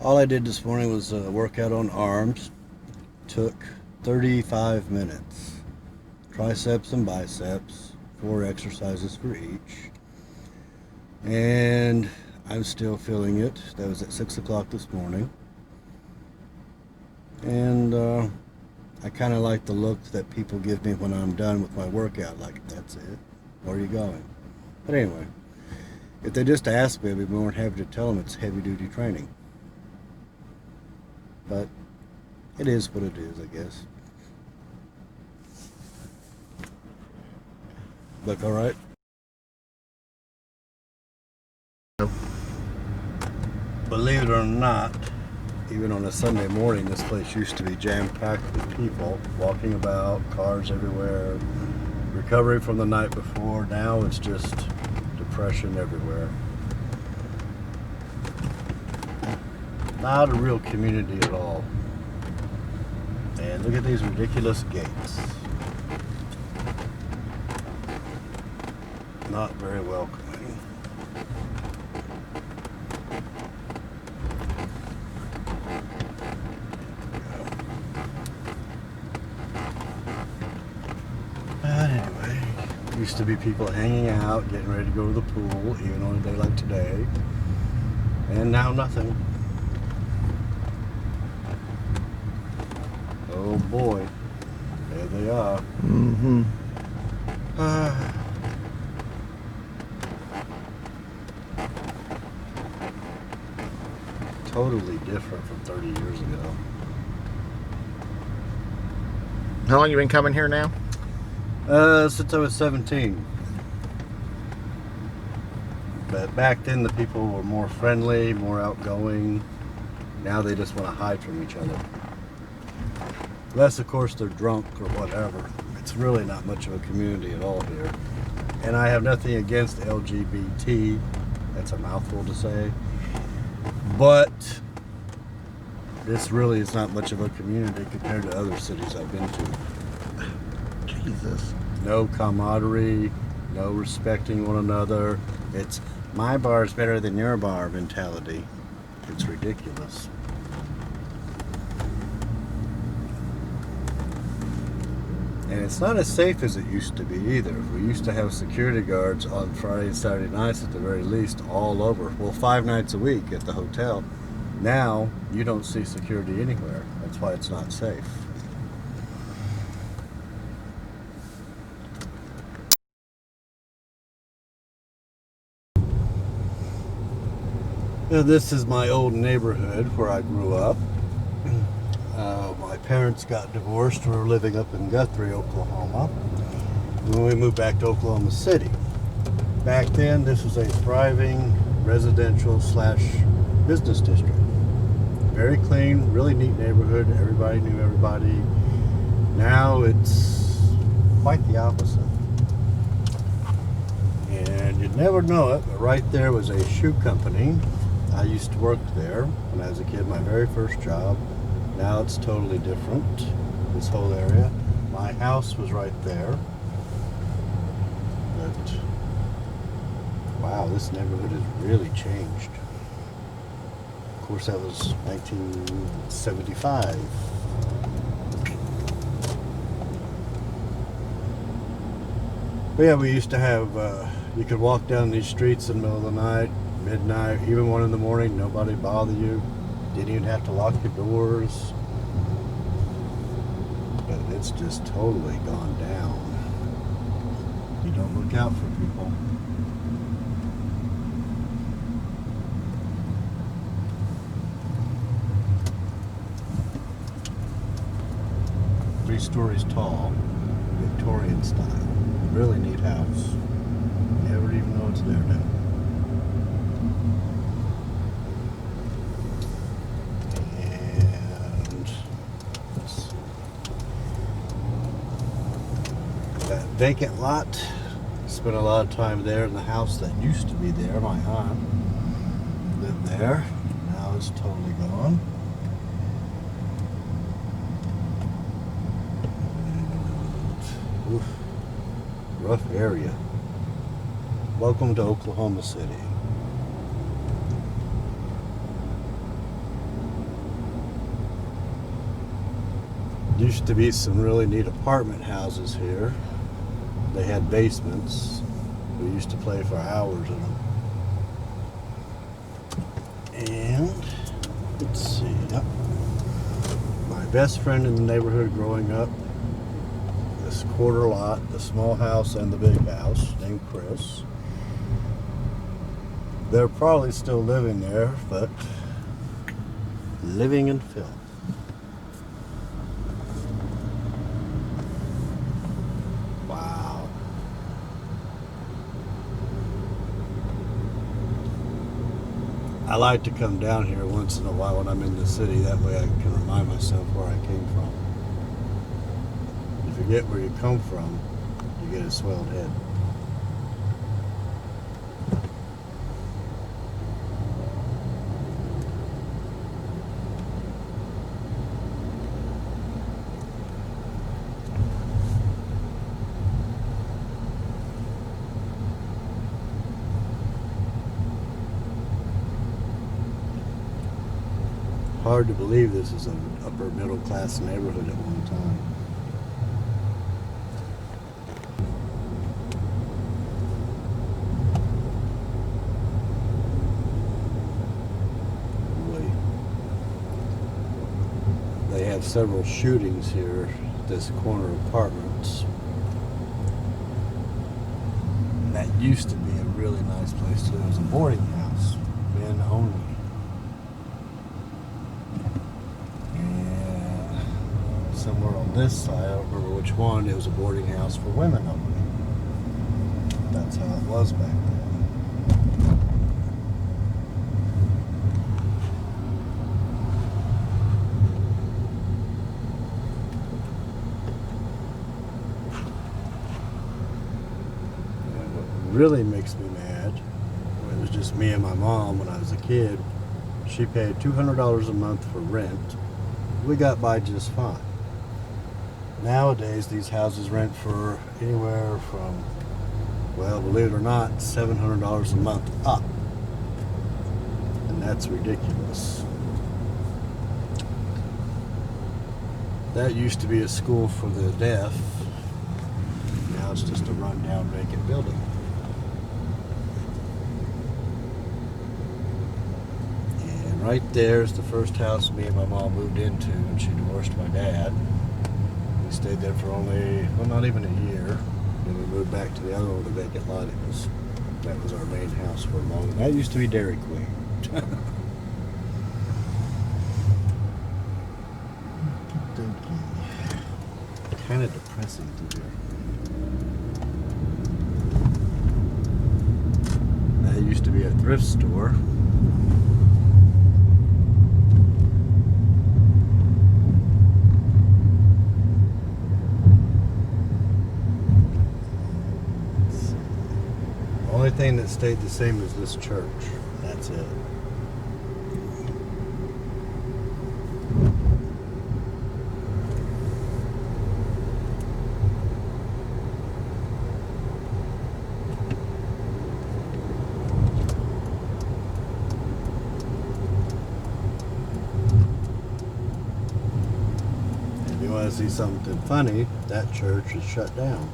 All I did this morning was a workout on arms. Took 35 minutes. Triceps and biceps, 4 exercises for each. And I'm still feeling it. That was at 6 o'clock this morning. And I kind of like the look that people give me when I'm done with my workout. Like, that's it. Where are you going? But anyway, if they just ask me, I'd be more than happy to tell them it's heavy duty training. But it is what it is, I guess. Look all right? Believe it or not, even on a Sunday morning, this place used to be jam-packed with people walking about, cars everywhere, recovering from the night before. Now it's just depression everywhere. Not a real community at all. And look at these ridiculous gates. Not very welcoming. But anyway, used to be people hanging out, getting ready to go to the pool, even on a day like today. And now nothing. Oh boy, there they are. Mm-hmm. Totally different from 30 years ago. How long you been coming here now? Since I was 17. But back then the people were more friendly, more outgoing. Now they just want to hide from each other. Unless, of course, they're drunk or whatever. It's really not much of a community at all here. And I have nothing against LGBT. That's a mouthful to say. But this really is not much of a community compared to other cities I've been to. Jesus. No camaraderie, no respecting one another. It's my bar's better than your bar mentality. It's ridiculous. And it's not as safe as it used to be either. We used to have security guards on Friday and Saturday nights at the very least all over. Well, 5 nights a week at the hotel. Now, you don't see security anywhere. That's why it's not safe. Now, this is my old neighborhood where I grew up. My parents got divorced. We were living up in Guthrie, Oklahoma. When we moved back to Oklahoma City. Back then, this was a thriving residential / business district. Very clean, really neat neighborhood. Everybody knew everybody. Now it's quite the opposite. And you'd never know it, but right there was a shoe company. I used to work there when I was a kid, my very first job. Now it's totally different, this whole area. My house was right there. But, wow, this neighborhood has really changed. Of course, that was 1975. But yeah, we used to have, you could walk down these streets in the middle of the night, midnight, even 1 in the morning, nobody bother you. Didn't even have to lock your doors. But it's just totally gone down. You don't look out for people. Three stories tall, Victorian style. Really neat house. Never even know it's there now. That vacant lot, spent a lot of time there in the house that used to be there. My aunt lived there. Now it's totally gone. And, oof, rough area. Welcome to Oklahoma City. Used to be some really neat apartment houses here. They had basements. We used to play for hours in them. And let's see. Yep. My best friend in the neighborhood growing up, this quarter lot, the small house and the big house, named Chris. They're probably still living there, but living in filth. Wow. I like to come down here once in a while when I'm in the city. That way I can remind myself where I came from. If you forget where you come from, you get a swelled head. Hard to believe this is an upper middle class neighborhood at one time. They have several shootings here at this corner of apartments. And that used to be a really nice place too. It was a boarding house, men only. Somewhere on this side, I don't remember which one, it was a boarding house for women only. That's how it was back then. And what really makes me mad, it was just me and my mom when I was a kid. She paid $200 a month for rent. We got by just fine. Nowadays, these houses rent for anywhere from, well, believe it or not, $700 a month up. And that's ridiculous. That used to be a school for the deaf. Now it's just a rundown vacant building. And right there's the first house me and my mom moved into when she divorced my dad. Stayed there for only, well, not even a year. Then we moved back to the other one with the vacant lot. That was our main house for a long time. That used to be Dairy Queen. Kind of depressing to hear. That used to be a thrift store. The only thing that stayed the same is this church. That's it. If you want to see something funny, that church is shut down.